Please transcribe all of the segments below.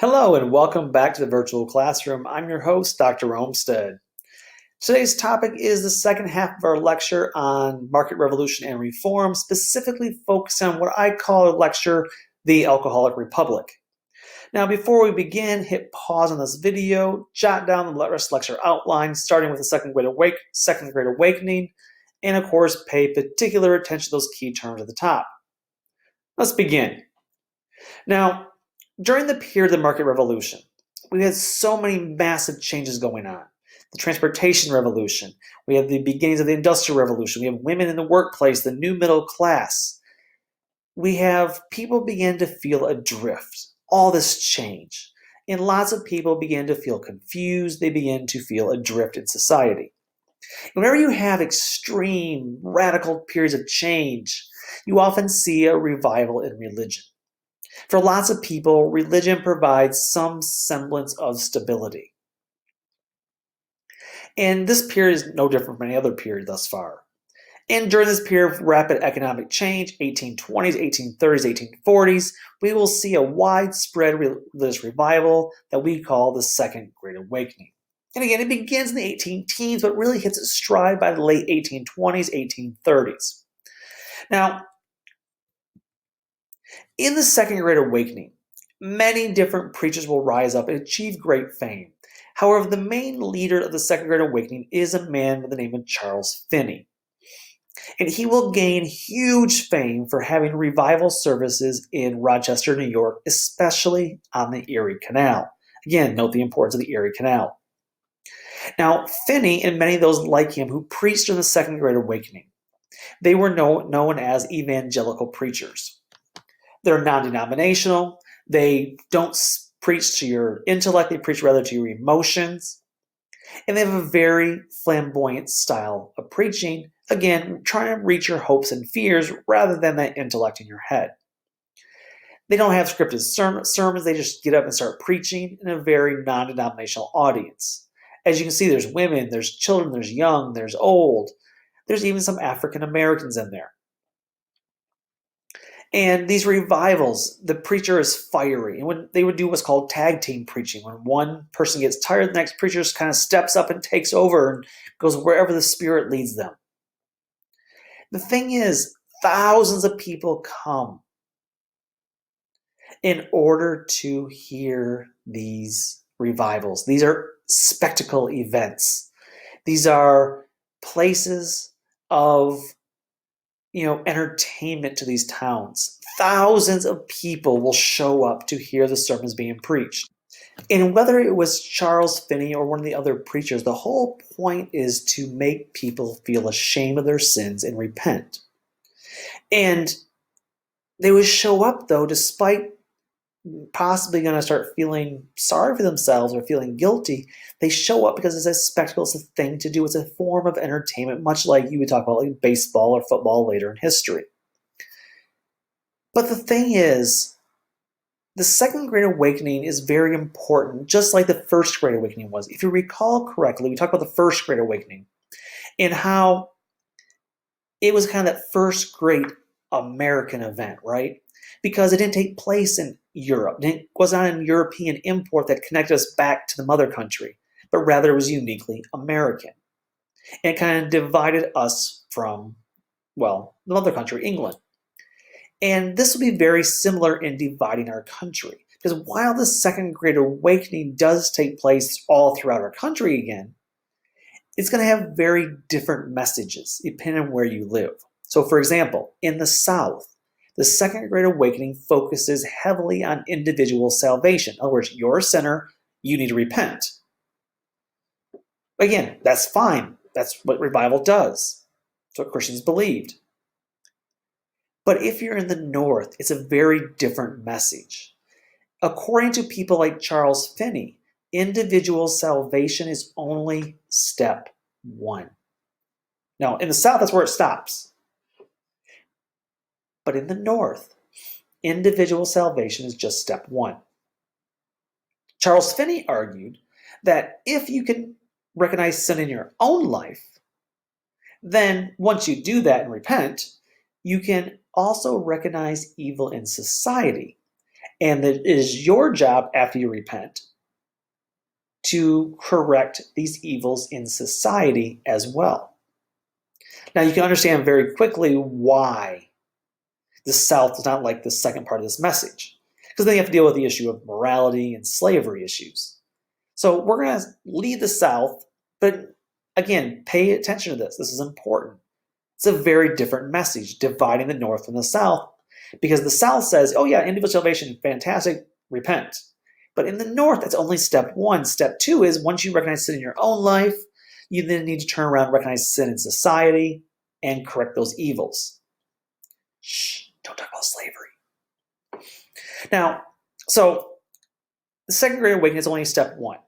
Hello and welcome back to the virtual classroom. I'm your host, Dr. Olmsted. Today's topic is the second half of our lecture on market revolution and reform, specifically focused on what I call a lecture, The Alcoholic Republic. Now, before we begin, hit pause on this video, jot down the rest lecture outline, starting with the second Great Awakening, and of course, pay particular attention to those key terms at the top. Let's begin. Now, during the period of the market revolution, we had so many massive changes going on. The transportation revolution, we have the beginnings of the industrial revolution, we have women in the workplace, the new middle class. We have people begin to feel adrift, all this change. And lots of people begin to feel confused, they begin to feel adrift in society. Whenever you have extreme, radical periods of change, you often see a revival in religion. For lots of people, religion provides some semblance of stability. And this period is no different from any other period thus far. And during this period of rapid economic change, 1820s, 1830s, 1840s, we will see a widespread religious revival that we call the Second Great Awakening. And again, it begins in the 18 teens, but really hits its stride by the late 1820s, 1830s. Now, in the Second Great Awakening, many different preachers will rise up and achieve great fame. However, the main leader of the Second Great Awakening is a man by the name of Charles Finney. And he will gain huge fame for having revival services in Rochester, New York, especially on the Erie Canal. Again, note the importance of the Erie Canal. Now, Finney and many of those like him who preached during the Second Great Awakening, they were known as evangelical preachers. They're non-denominational. They don't preach to your intellect. They preach rather to your emotions. And they have a very flamboyant style of preaching. Again, trying to reach your hopes and fears rather than that intellect in your head. They don't have scripted sermons. They just get up and start preaching in a very non-denominational audience. As you can see, there's women, there's children, there's young, there's old. There's even some African Americans in there. And these revivals, the preacher is fiery. And when they would do what's called tag team preaching, when one person gets tired, the next preacher just kind of steps up and takes over and goes wherever the Spirit leads them. The thing is, thousands of people come in order to hear these revivals. These are spectacle events. These are places of entertainment to these towns. Thousands of people will show up to hear the sermons being preached. And whether it was Charles Finney or one of the other preachers, the whole point is to make people feel ashamed of their sins and repent. And they would show up, though, despite possibly going to start feeling sorry for themselves or feeling guilty. They show up because it's a spectacle, it's a thing to do, it's a form of entertainment, much like you would talk about like baseball or football later in history. But the thing is, the Second Great Awakening is very important, just like the First Great Awakening was. If you recall correctly, we talked about the First Great Awakening and how it was kind of that first great American event, right? Because it didn't take place in Europe. It was not an European import that connected us back to the mother country, but rather it was uniquely American. And it kind of divided us from, the mother country, England. And this will be very similar in dividing our country. Because while the Second Great Awakening does take place all throughout our country again, it's going to have very different messages depending on where you live. So for example, in the South, the Second Great Awakening focuses heavily on individual salvation. In other words, you're a sinner, you need to repent. Again, that's fine. That's what revival does. That's what Christians believed. But if you're in the North, it's a very different message. According to people like Charles Finney, individual salvation is only step one. Now, in the South, that's where it stops. But in the North, individual salvation is just step one. Charles Finney argued that if you can recognize sin in your own life, then once you do that and repent, you can also recognize evil in society. And that it is your job after you repent to correct these evils in society as well. Now, you can understand very quickly why the South does not like the second part of this message, because then you have to deal with the issue of morality and slavery issues. So we're going to lead the South, but again, pay attention to this. This is important. It's a very different message, dividing the North from the South, because the South says, oh yeah, individual salvation, fantastic, repent. But in the North, that's only step one. Step two is once you recognize sin in your own life, you then need to turn around and recognize sin in society and correct those evils. Shh, don't talk about slavery. Now, so the second great awakening is only step one.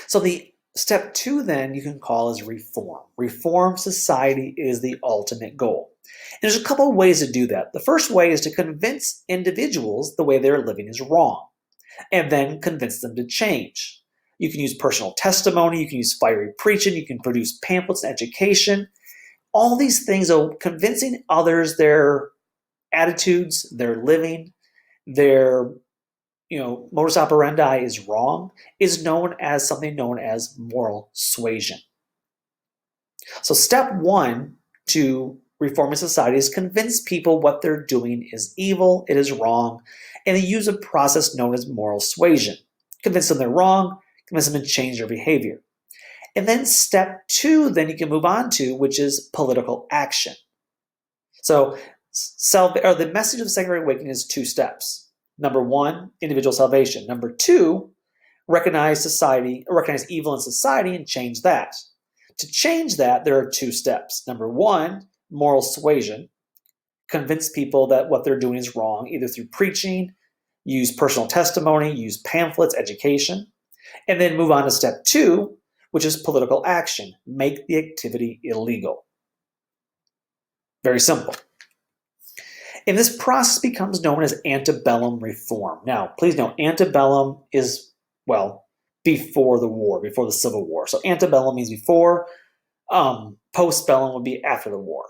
So the step two then you can call as reform. Reform society is the ultimate goal. And there's a couple of ways to do that. The first way is to convince individuals the way they're living is wrong, and then convince them to change. You can use personal testimony, you can use fiery preaching, you can produce pamphlets and education. All these things are convincing others their attitudes, their living, their modus operandi is wrong, is known as something known as moral suasion. So step one to reforming society is convince people what they're doing is evil, it is wrong, and they use a process known as moral suasion. Convince them they're wrong, convince them to change their behavior. And then step two, then you can move on to, which is political action. So the message of the Second Great Awakening is two steps. Number one, individual salvation. Number two, recognize evil in society and change that. To change that, there are two steps. Number one, moral suasion. Convince people that what they're doing is wrong, either through preaching, use personal testimony, use pamphlets, education. And then move on to step two, which is political action. Make the activity illegal. Very simple. And this process becomes known as antebellum reform. Now, please note, antebellum is, before the war, before the Civil War. So antebellum means before, postbellum would be after the war.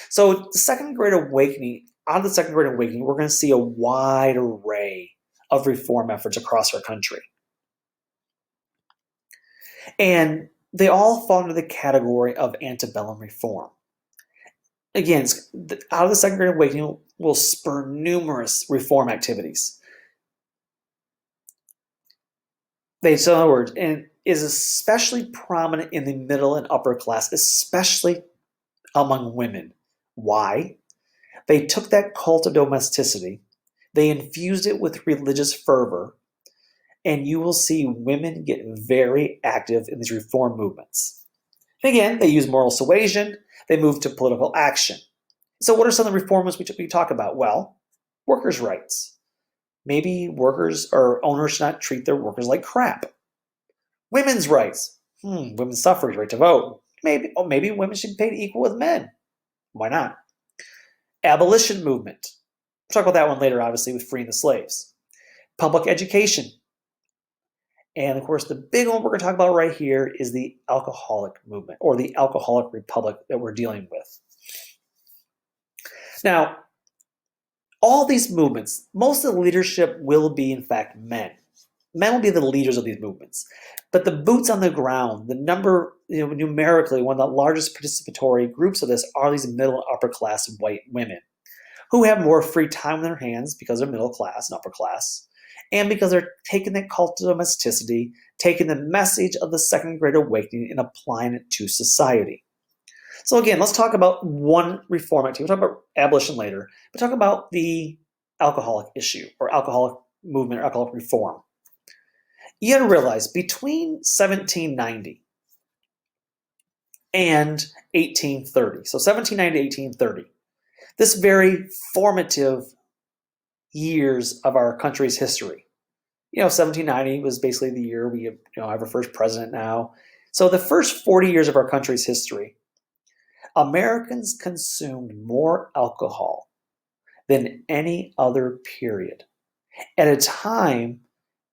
So the Second Great Awakening, out of the Second Great Awakening, we're going to see a wide array of reform efforts across our country. And they all fall under the category of antebellum reform. Again, out of the Second Great Awakening will spur numerous reform activities. In other words, and is especially prominent in the middle and upper class, especially among women. Why? They took that cult of domesticity, they infused it with religious fervor, and you will see women get very active in these reform movements. And again, they use moral suasion, they move to political action. So what are some of the reforms we talk about? Well, workers' rights. Maybe workers or owners should not treat their workers like crap. Women's rights. Women's suffrage, right to vote. Maybe women should be paid equal with men. Why not? Abolition movement. We'll talk about that one later, obviously, with freeing the slaves. Public education. And of course, the big one we're going to talk about right here is the alcoholic movement, or the alcoholic republic that we're dealing with. Now, all these movements, most of the leadership will be, in fact, men. Men will be the leaders of these movements. But the boots on the ground, the number, numerically, one of the largest participatory groups of this are these middle and upper class white women who have more free time in their hands because they're middle class and upper class, and because they're taking that cult of domesticity, taking the message of the Second Great Awakening and applying it to society. So again, let's talk about one reform activity. We'll talk about abolition later, but talk about the alcoholic issue, or alcoholic movement, or alcoholic reform. You got to realize between 1790 and 1830, so 1790 to 1830, this very formative years of our country's history. 1790 was basically the year we have our first president now. So the first 40 years of our country's history, Americans consumed more alcohol than any other period at a time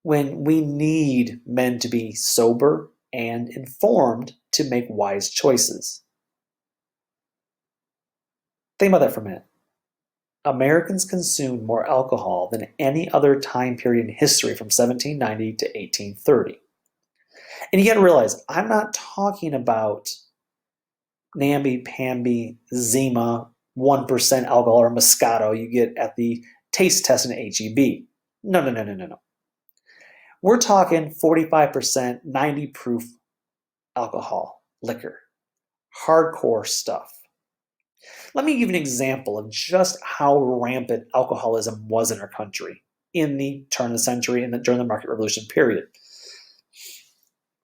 when we need men to be sober and informed to make wise choices. Think about that for a minute. Americans consumed more alcohol than any other time period in history from 1790 to 1830. And you got to realize, I'm not talking about namby-pamby, Zima, 1% alcohol or Moscato you get at the taste test in HEB. No, no, no, no, no, no. We're talking 45%, 90 proof alcohol, liquor, hardcore stuff. Let me give you an example of just how rampant alcoholism was in our country in the turn of the century and during the market revolution period.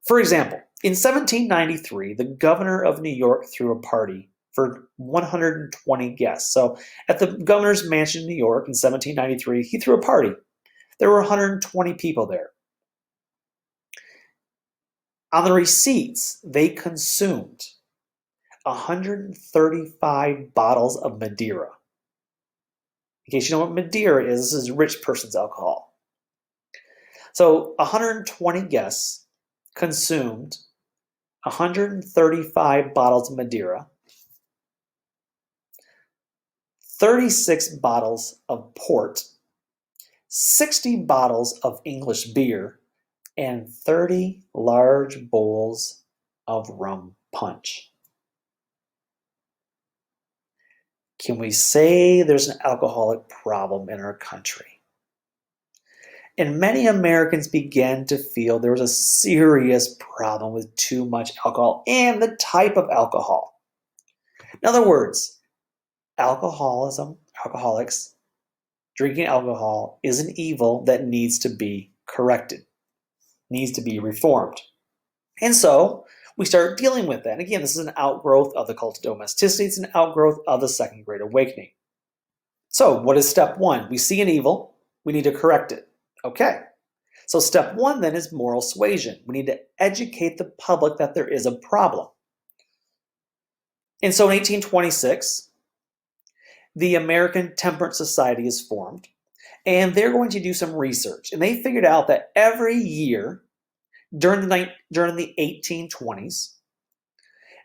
For example, in 1793, the governor of New York threw a party for 120 guests. So at the governor's mansion in New York in 1793, he threw a party. There were 120 people there. On the receipts, they consumed 135 bottles of Madeira. In case you know what Madeira is, this is rich person's alcohol. So 120 guests consumed 135 bottles of Madeira, 36 bottles of port, 60 bottles of English beer, and 30 large bowls of rum punch. Can we say there's an alcoholic problem in our country? And many Americans began to feel there was a serious problem with too much alcohol and the type of alcohol. In other words, alcoholics, drinking alcohol is an evil that needs to be corrected, needs to be reformed. And so we start dealing with that. And again, this is an outgrowth of the cult of domesticity. It's an outgrowth of the Second Great Awakening. So what is step one? We see an evil. We need to correct it. Okay. So step one then is moral suasion. We need to educate the public that there is a problem. And so in 1826, the American Temperance Society is formed, and they're going to do some research. And they figured out that every year during the 1820s,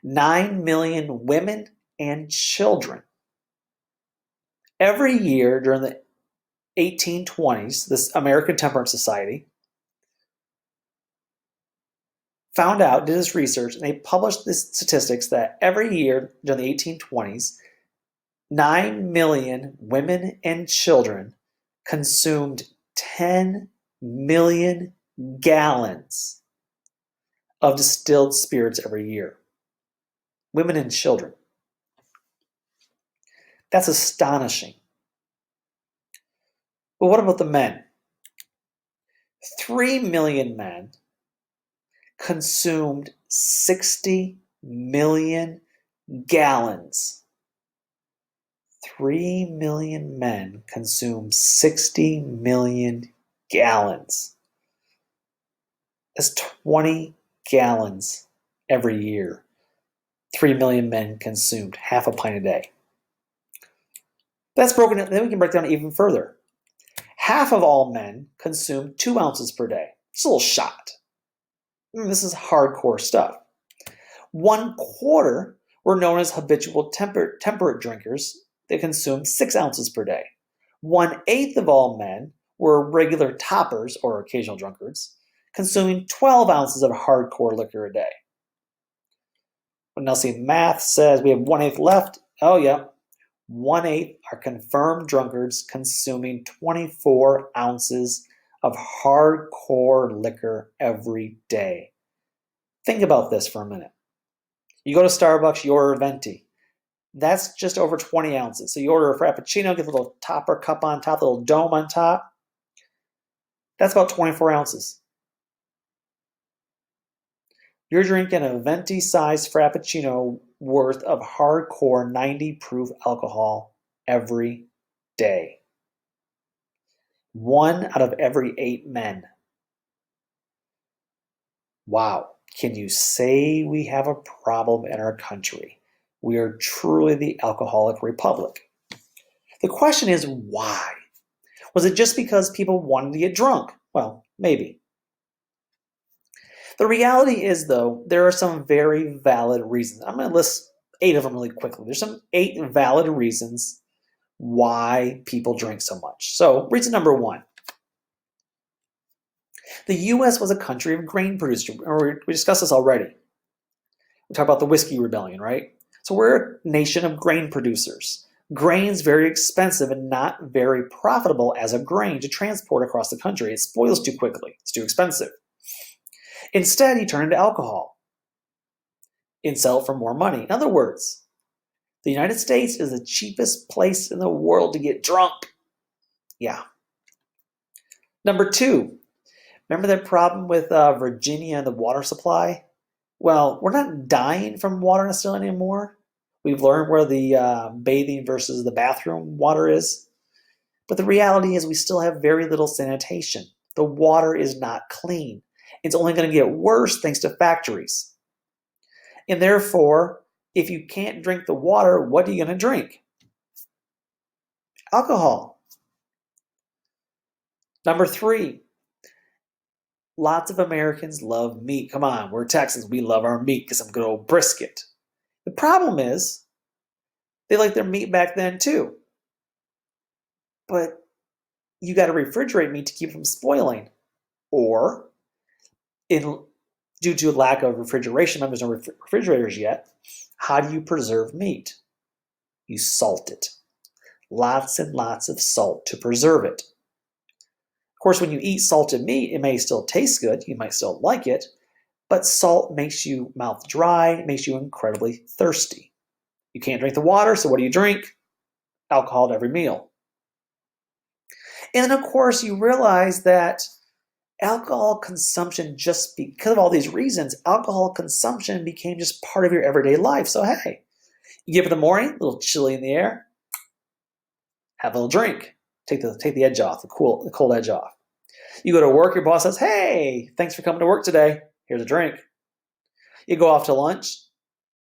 9 million women and children, every year during the 1820s, this American Temperance Society found out, did this research, and they published this statistics that every year during the 1820s, 9 million women and children consumed 10 million gallons of distilled spirits every year. Women and children. That's astonishing. But what about the men? 3 million men consumed 60 million gallons. 3 million men consume 60 million gallons. That's 20 gallons every year. 3 million men consumed half a pint a day. That's broken down. Then we can break down even further. Half of all men consume 2 ounces per day. It's a little shot. This is hardcore stuff. 1/4 were known as habitual temperate drinkers. They consumed 6 ounces per day. 1/8 of all men were regular toppers or occasional drunkards, consuming 12 ounces of hardcore liquor a day. Now see, math says we have 1/8 left. Oh yeah, 1/8 are confirmed drunkards consuming 24 ounces of hardcore liquor every day. Think about this for a minute. You go to Starbucks, you order a venti. That's just over 20 ounces. So you order a Frappuccino, get a little topper cup on top, a little dome on top. That's about 24 ounces. You're drinking a venti-sized Frappuccino worth of hardcore 90 proof alcohol every day. 1 out of every 8 men. Wow. Can you say we have a problem in our country? We are truly the alcoholic republic. The question is why? Was it just because people wanted to get drunk? Well, maybe. The reality is, though, there are some very valid reasons. I'm going to list 8 of them really quickly. There's some 8 valid reasons why people drink so much. So, reason number one, the US was a country of grain producers. We discussed this already. We talked about the Whiskey Rebellion, right? So we're a nation of grain producers. Grain's very expensive and not very profitable as a grain to transport across the country. It spoils too quickly. It's too expensive. Instead, you turn to alcohol and sell it for more money. In other words, the United States is the cheapest place in the world to get drunk. Yeah. Number two, remember that problem with Virginia and the water supply? Well, we're not dying from water necessarily anymore. We've learned where the bathing versus the bathroom water is. But the reality is we still have very little sanitation. The water is not clean. It's only going to get worse thanks to factories. And therefore, if you can't drink the water, what are you going to drink? Alcohol. Number three, lots of Americans love meat. Come on, we're Texans. We love our meat because some good old brisket. The problem is they like their meat back then too. But you got to refrigerate meat to keep it from spoiling. Or, due to a lack of refrigeration, there's no refrigerators yet, how do you preserve meat? You salt it. Lots and lots of salt to preserve it. Of course, when you eat salted meat, it may still taste good. You might still like it. But salt makes you mouth dry. It makes you incredibly thirsty. You can't drink the water, so what do you drink? Alcohol at every meal. And then, of course, you realize that alcohol consumption, just because of all these reasons, alcohol consumption became just part of your everyday life. So, hey, you get up in the morning, a little chilly in the air, have a little drink, take the edge off, the cold edge off. You go to work, your boss says, hey, thanks for coming to work today. Here's a drink. You go off to lunch,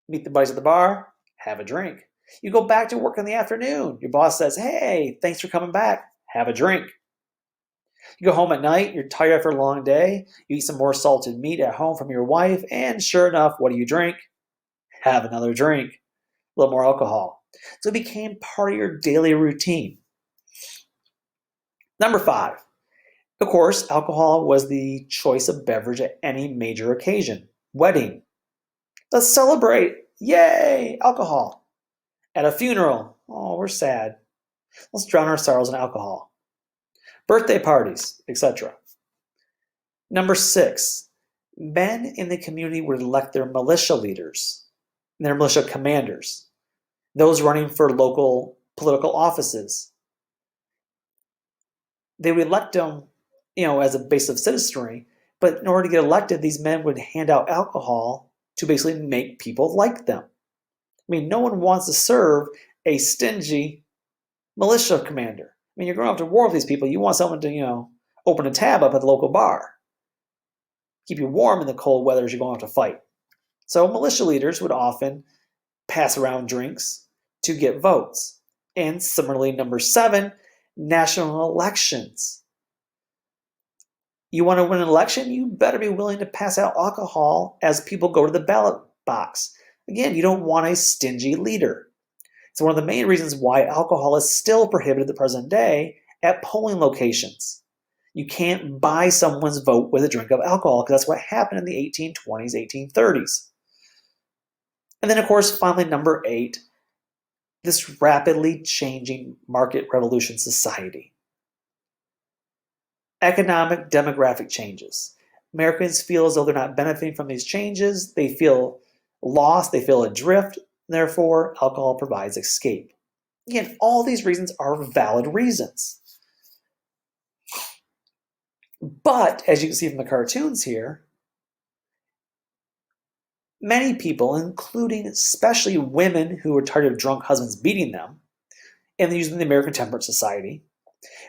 meet the buddies at the bar, have a drink. You go back to work in the afternoon. Your boss says, hey, thanks for coming back. Have a drink. You go home at night, you're tired after a long day, you eat some more salted meat at home from your wife, and sure enough, what do you drink? Have another drink. A little more alcohol. So it became part of your daily routine. Number five, of course, alcohol was the choice of beverage at any major occasion. Wedding. Let's celebrate. Yay, alcohol. At a funeral. Oh, we're sad. Let's drown our sorrows in alcohol. Birthday parties, etc. Number six, men in the community would elect their militia leaders, their militia commanders, those running for local political offices. They would elect them, as a base of citizenry, but in order to get elected, these men would hand out alcohol to basically make people like them. I mean, no one wants to serve a stingy militia commander. I mean, you're going off to war with these people. You want someone to, open a tab up at the local bar. Keep you warm in the cold weather as you're going off to fight. So militia leaders would often pass around drinks to get votes. And similarly, number seven, national elections. You want to win an election? You better be willing to pass out alcohol as people go to the ballot box. Again, you don't want a stingy leader. It's one of the main reasons why alcohol is still prohibited the present day at polling locations. You can't buy someone's vote with a drink of alcohol because that's what happened in the 1820s, 1830s. And then, of course, finally, number eight, this rapidly changing market revolution society. Economic demographic changes. Americans feel as though they're not benefiting from these changes. They feel lost. They feel adrift. Therefore, alcohol provides escape. Again, all these reasons are valid reasons. But, as you can see from the cartoons here, many people, including especially women who are tired of drunk husbands beating them, and using the American Temperance Society,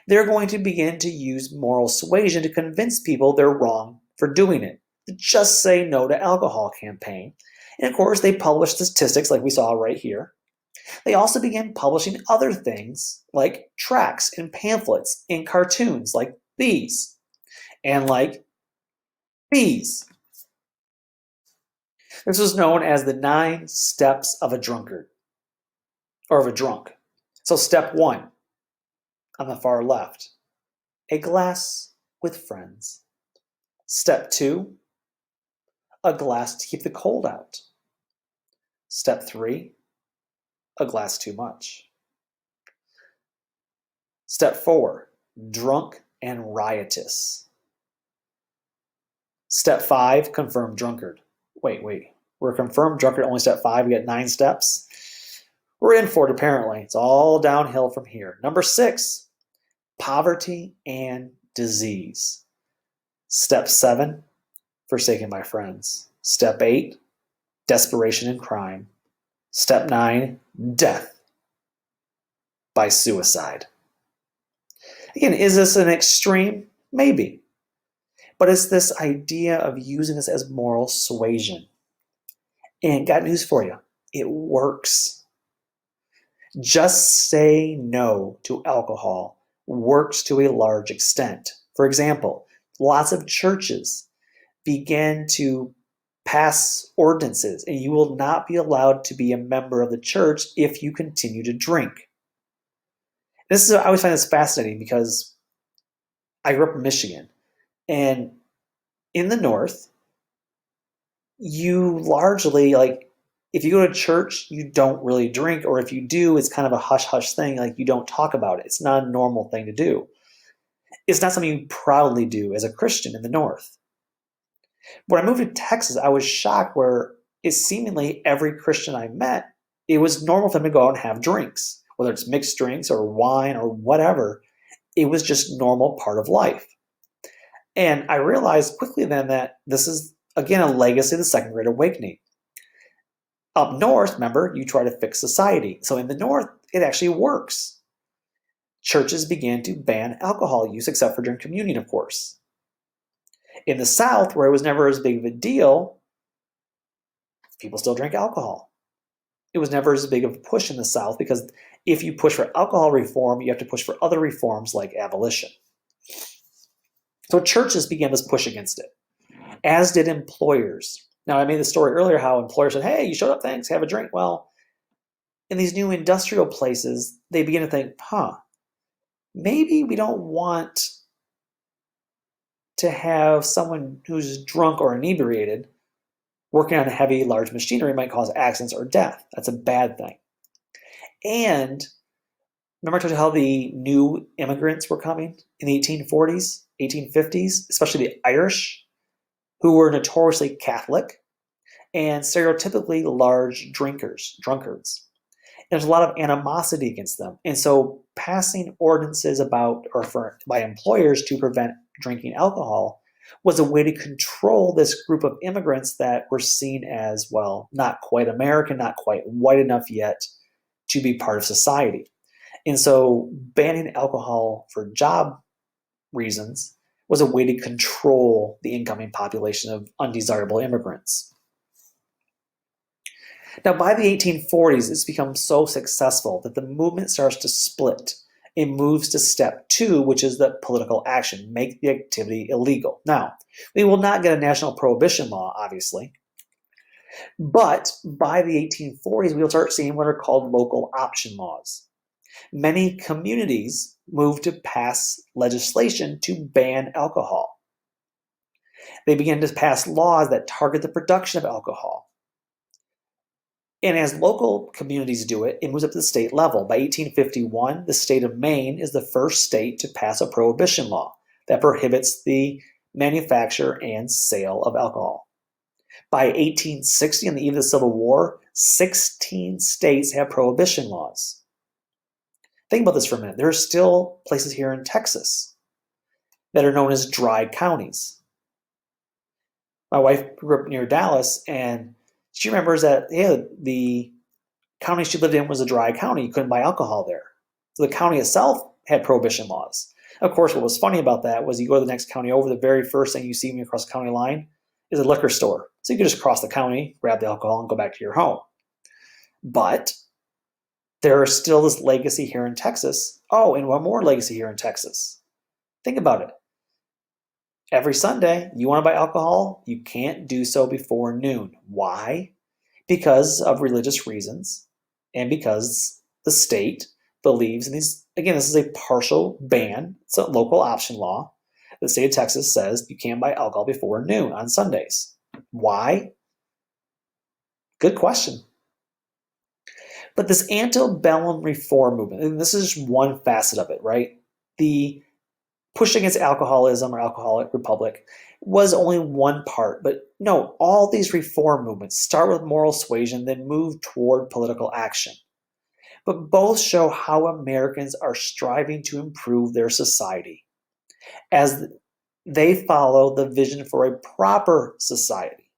they're going to begin to use moral suasion to convince people they're wrong for doing it. The Just Say No to Alcohol campaign. And of course, they publish statistics like we saw right here. They also began publishing other things like tracts and pamphlets and cartoons like these and like these. This was known as the 9 Steps of a Drunkard or of a Drunk. So step 1 on the far left, a glass with friends. Step 2, a glass to keep the cold out. Step 3, a glass too much. Step 4, drunk and riotous. Step 5, confirmed drunkard. Wait. We're confirmed drunkard, only step 5. We got 9 steps. We're in for it, apparently. It's all downhill from here. Number 6, poverty and disease. Step 7, forsaken by friends. Step 8, desperation and crime. Step 9, death by suicide. Again, is this an extreme? Maybe. But it's this idea of using this as moral suasion. And got news for you. It works. Just say no to alcohol works to a large extent. For example, lots of churches began to pass ordinances, and you will not be allowed to be a member of the church if you continue to drink. I always find this fascinating because I grew up in Michigan, and in the North, you largely, if you go to church, you don't really drink, or if you do, it's kind of a hush-hush thing, you don't talk about it. It's not a normal thing to do. It's not something you proudly do as a Christian in the North. When I moved to Texas, I was shocked where it's seemingly every Christian I met, it was normal for them to go out and have drinks, whether it's mixed drinks or wine or whatever. It was just normal part of life. And I realized quickly then that this is, again, a legacy of the Second Great Awakening. Up north, remember, you try to fix society. So in the North, it actually works. Churches began to ban alcohol use, except for during communion, of course. In the South, where it was never as big of a deal, people still drank alcohol. It was never as big of a push in the South because if you push for alcohol reform, you have to push for other reforms like abolition. So churches began this push against it, as did employers. Now, I made the story earlier how employers said, hey, you showed up, thanks, have a drink. Well, in these new industrial places, they begin to think, maybe we don't want to have someone who's drunk or inebriated working on heavy, large machinery might cause accidents or death. That's a bad thing. And remember I told you how the new immigrants were coming in the 1840s, 1850s, especially the Irish, who were notoriously Catholic and stereotypically large drunkards. There's a lot of animosity against them. And so passing ordinances by employers to prevent drinking alcohol was a way to control this group of immigrants that were seen as, well, not quite American, not quite white enough yet to be part of society. And so banning alcohol for job reasons was a way to control the incoming population of undesirable immigrants. Now, by the 1840s, it's become so successful that the movement starts to split. It moves to step 2, which is the political action, make the activity illegal. Now, we will not get a national prohibition law, obviously, but by the 1840s, we'll start seeing what are called local option laws. Many communities moved to pass legislation to ban alcohol. They began to pass laws that target the production of alcohol. And as local communities do it, it moves up to the state level. By 1851, the state of Maine is the first state to pass a prohibition law that prohibits the manufacture and sale of alcohol. By 1860, on the eve of the Civil War, 16 states have prohibition laws. Think about this for a minute. There are still places here in Texas that are known as dry counties. My wife grew up near Dallas, and she remembers that the county she lived in was a dry county. You couldn't buy alcohol there. So the county itself had prohibition laws. Of course, what was funny about that was you go to the next county over, the very first thing you see when you cross the county line is a liquor store. So you could just cross the county, grab the alcohol, and go back to your home. But there is still this legacy here in Texas. Oh, and one more legacy here in Texas. Think about it. Every Sunday, you want to buy alcohol, you can't do so before noon. Why? Because of religious reasons and because the state believes, and this is a partial ban. It's a local option law. The state of Texas says you can't buy alcohol before noon on Sundays. Why? Good question. But this antebellum reform movement, and this is just one facet of it, right? The push against alcoholism or alcoholic republic was only one part. But no, all these reform movements start with moral suasion, then move toward political action. But both show how Americans are striving to improve their society as they follow the vision for a proper society,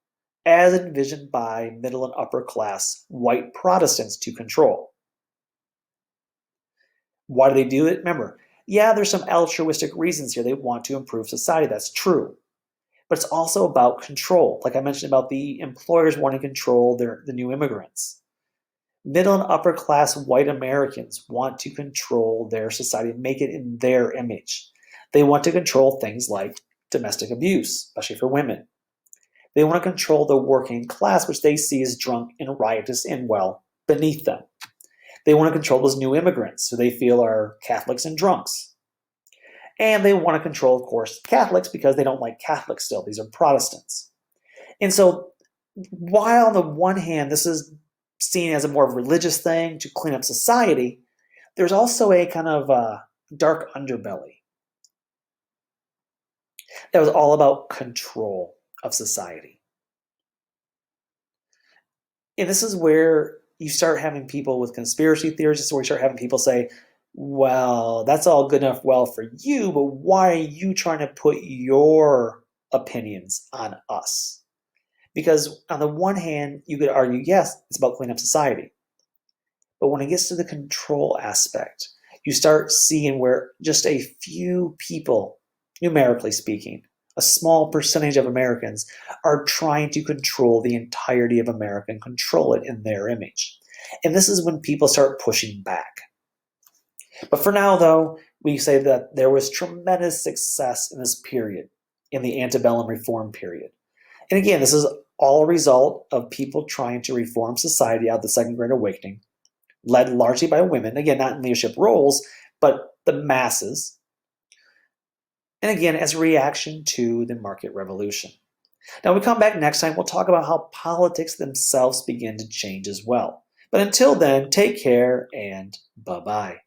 as envisioned by middle and upper class white Protestants to control. Why do they do it? Remember, yeah, there's some altruistic reasons here. They want to improve society. That's true. But it's also about control. Like I mentioned about the employers wanting to control the new immigrants. Middle and upper class white Americans want to control their society and make it in their image. They want to control things like domestic abuse, especially for women. They want to control the working class, which they see as drunk and riotous and, well, beneath them. They want to control those new immigrants who they feel are Catholics and drunks. And they want to control, of course, Catholics because they don't like Catholics still. These are Protestants. And so while on the one hand, this is seen as a more religious thing to clean up society, there's also a kind of dark underbelly that was all about control of society. And this is where you start having people with conspiracy theories. This is where you start having people say, well, that's all good enough well for you, but why are you trying to put your opinions on us? Because on the one hand, you could argue, yes, it's about cleaning up society. But when it gets to the control aspect, you start seeing where just a few people, numerically speaking, a small percentage of Americans are trying to control the entirety of America and control it in their image. And this is when people start pushing back. But for now, though, we say that there was tremendous success in this period, in the antebellum reform period. And again, this is all a result of people trying to reform society out of the Second Great Awakening, led largely by women, again, not in leadership roles, but the masses. And again, as a reaction to the market revolution. Now, when we come back next time, we'll talk about how politics themselves begin to change as well. But until then, take care and bye-bye.